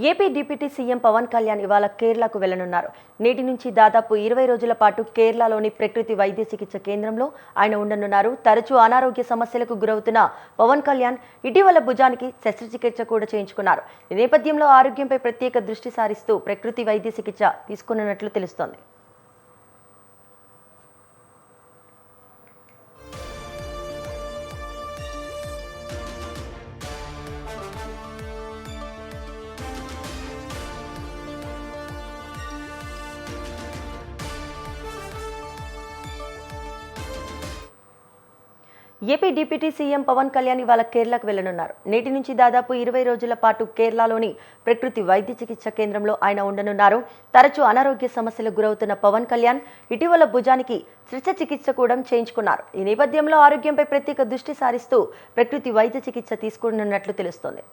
AP deputy CM Pawan Kalyan ఇవాళ కేరళకు వెళ్లనున్నారు. నేటి నుంచి దాదాపు 20 రోజుల పాటు కేరళలోని ప్రకృతి వైద్య చికిత్స కేంద్రంలో ఆయన ఉండనున్నారు. తరచూ అనారోగ్య సమస్యలకు గురవుతున్న పవన్ కళ్యాణ్ ఇటీవల భుజానికి శస్త్రచికిత్స కూడా చేయించుకున్నారు. ఈ నేపథ్యంలో ఆరోగ్యంపై ప్రత్యేక దృష్టి సారిస్తూ ప్రకృతి వైద్య చికిత్స తీసుకున్నట్లు తెలుస్తోంది. AP deputy CM Pawan Kalyan ఇవాళ కేరళకు వెళ్లనున్నారు. నేటి నుంచి దాదాపు 20 రోజుల పాటు కేరళలోని ప్రకృతి వైద్య చికిత్స కేంద్రంలో ఆయన ఉండనున్నారు. తరచూ అనారోగ్య సమస్యలకు గురవుతున్న పవన్ కళ్యాణ్ ఇటీవల భుజానికి శస్త్రచికిత్స కూడా చేయించుకున్నారు. ఈ నేపథ్యంలో ఆరోగ్యంపై ప్రత్యేక దృష్టి సారిస్తూ ప్రకృతి వైద్య చికిత్స తీసుకున్నట్లు తెలుస్తోంది.